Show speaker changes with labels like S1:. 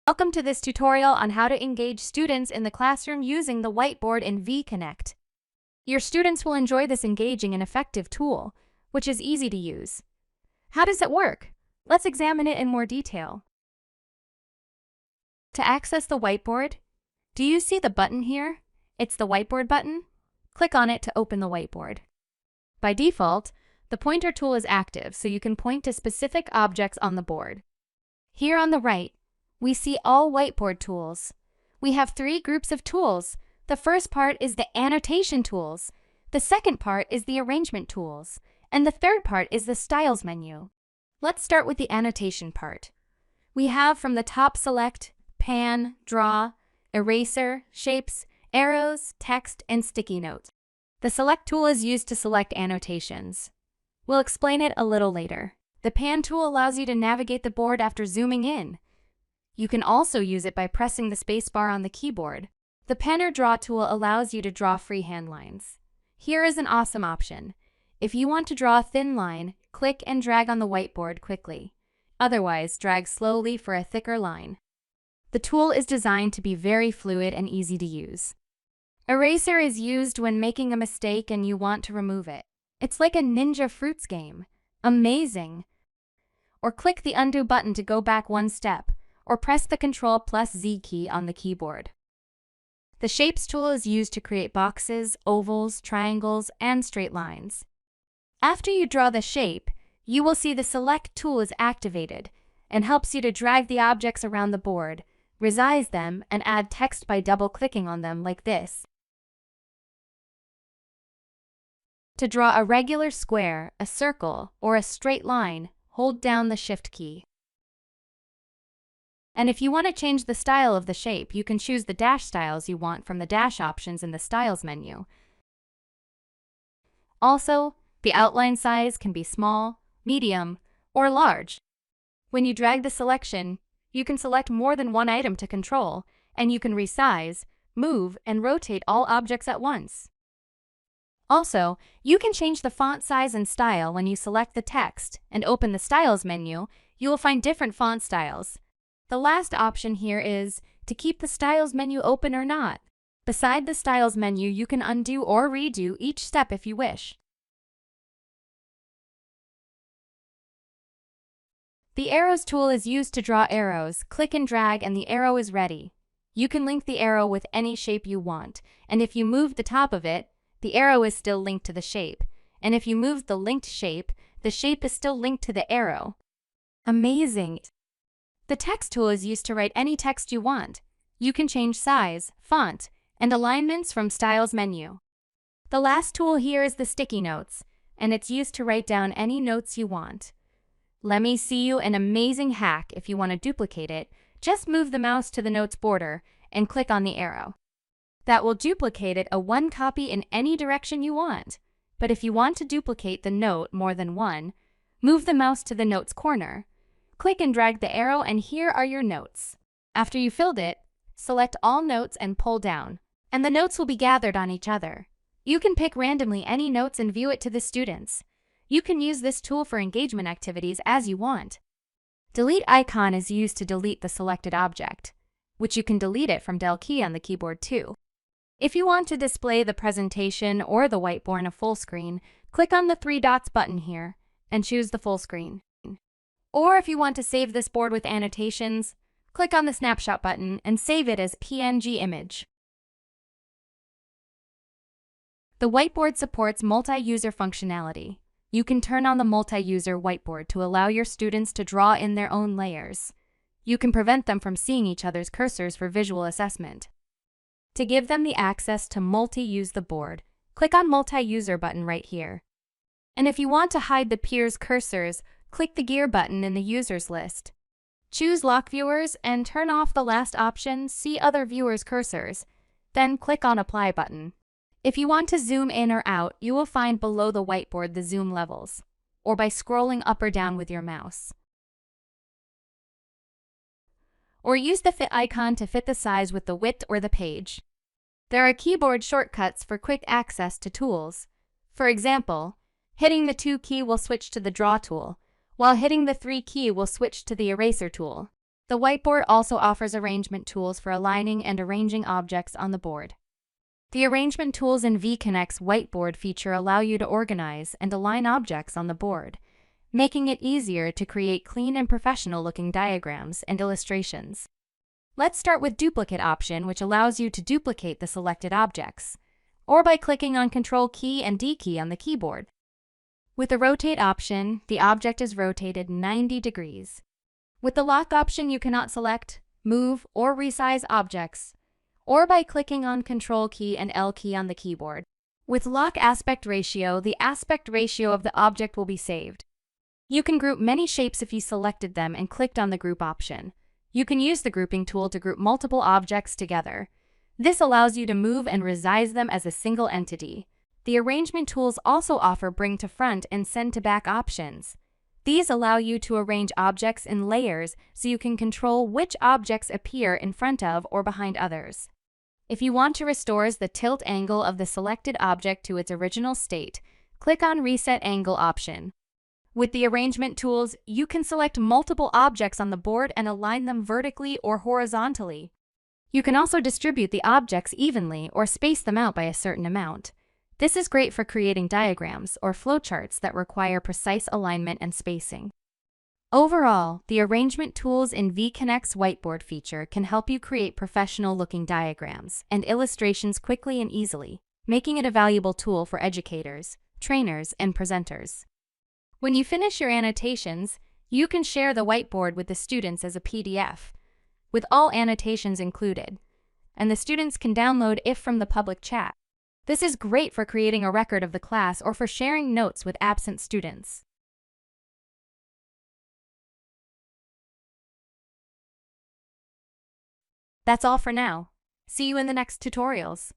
S1: Welcome to this tutorial on how to engage students in the classroom using the whiteboard in V.connect. Your students will enjoy this engaging and effective tool, which is easy to use. How does it work? Let's examine it in more detail. To access the whiteboard, do you see the button here? It's the whiteboard button. Click on it to open the whiteboard. By default, the pointer tool is active, so you can point to specific objects on the board. Here on the right, we see all whiteboard tools. We have three groups of tools. The first part is the annotation tools. The second part is the arrangement tools. And the third part is the styles menu. Let's start with the annotation part. We have from the top select, pan, draw, eraser, shapes, arrows, text, and sticky notes. The select tool is used to select annotations. We'll explain it a little later. The pan tool allows you to navigate the board after zooming in. You can also use it by pressing the spacebar on the keyboard. The pen or draw tool allows you to draw freehand lines. Here is an awesome option. If you want to draw a thin line, click and drag on the whiteboard quickly. Otherwise, drag slowly for a thicker line. The tool is designed to be very fluid and easy to use. Eraser is used when making a mistake and you want to remove it. It's like a Ninja Fruits game. Amazing! Or click the undo button to go back one step, or press the Ctrl+Z key on the keyboard. The Shapes tool is used to create boxes, ovals, triangles, and straight lines. After you draw the shape, you will see the Select tool is activated and helps you to drag the objects around the board, resize them, and add text by double-clicking on them like this. To draw a regular square, a circle, or a straight line, hold down the Shift key. And if you want to change the style of the shape, you can choose the dash styles you want from the dash options in the Styles menu. Also, the outline size can be small, medium, or large. When you drag the selection, you can select more than one item to control, and you can resize, move, and rotate all objects at once. Also, you can change the font size and style when you select the text and open the Styles menu. You will find different font styles. The last option here is to keep the Styles menu open or not. Beside the Styles menu, you can undo or redo each step if you wish. The Arrows tool is used to draw arrows. Click and drag and the arrow is ready. You can link the arrow with any shape you want, and if you move the top of it, the arrow is still linked to the shape. And if you move the linked shape, the shape is still linked to the arrow. Amazing! The Text tool is used to write any text you want. You can change size, font, and alignments from Styles menu. The last tool here is the Sticky Notes, and it's used to write down any notes you want. Let me see you an amazing hack. If you want to duplicate it, just move the mouse to the notes border and click on the arrow. That will duplicate it one copy in any direction you want. But if you want to duplicate the note more than one, move the mouse to the notes corner. Click and drag the arrow and here are your notes. After you filled it, select all notes and pull down, and the notes will be gathered on each other. You can pick randomly any notes and view it to the students. You can use this tool for engagement activities as you want. Delete icon is used to delete the selected object, which you can delete it from Del key on the keyboard too. If you want to display the presentation or the whiteboard in a full screen, click on the three dots button here and choose the full screen. Or if you want to save this board with annotations, click on the snapshot button and save it as PNG image. The whiteboard supports multi-user functionality. You can turn on the multi-user whiteboard to allow your students to draw in their own layers. You can prevent them from seeing each other's cursors for visual assessment. To give them the access to multi-use the board, click on Multi-User button right here. And if you want to hide the peers' cursors, click the gear button in the users list. Choose Lock Viewers and turn off the last option, See Other Viewers' Cursors. Then click on Apply button. If you want to zoom in or out, you will find below the whiteboard the zoom levels, or by scrolling up or down with your mouse. Or use the fit icon to fit the size with the width or the page. There are keyboard shortcuts for quick access to tools. For example, hitting the 2 key will switch to the Draw tool, while hitting the 3 key will switch to the Eraser tool. The whiteboard also offers arrangement tools for aligning and arranging objects on the board. The arrangement tools in V.connect's whiteboard feature allow you to organize and align objects on the board, making it easier to create clean and professional-looking diagrams and illustrations. Let's start with duplicate option, which allows you to duplicate the selected objects, or by clicking on Control key and D key on the keyboard. With the rotate option, the object is rotated 90 degrees. With the lock option, you cannot select, move, or resize objects, or by clicking on Control key and L key on the keyboard. With lock aspect ratio, the aspect ratio of the object will be saved. You can group many shapes if you selected them and clicked on the group option. You can use the grouping tool to group multiple objects together. This allows you to move and resize them as a single entity. The arrangement tools also offer bring to front and send to back options. These allow you to arrange objects in layers so you can control which objects appear in front of or behind others. If you want to restore the tilt angle of the selected object to its original state, click on Reset Angle option. With the arrangement tools, you can select multiple objects on the board and align them vertically or horizontally. You can also distribute the objects evenly or space them out by a certain amount. This is great for creating diagrams or flowcharts that require precise alignment and spacing. Overall, the arrangement tools in V.connect's whiteboard feature can help you create professional-looking diagrams and illustrations quickly and easily, making it a valuable tool for educators, trainers, and presenters. When you finish your annotations, you can share the whiteboard with the students as a PDF, with all annotations included, and the students can download it from the public chat. This is great for creating a record of the class or for sharing notes with absent students. That's all for now. See you in the next tutorials.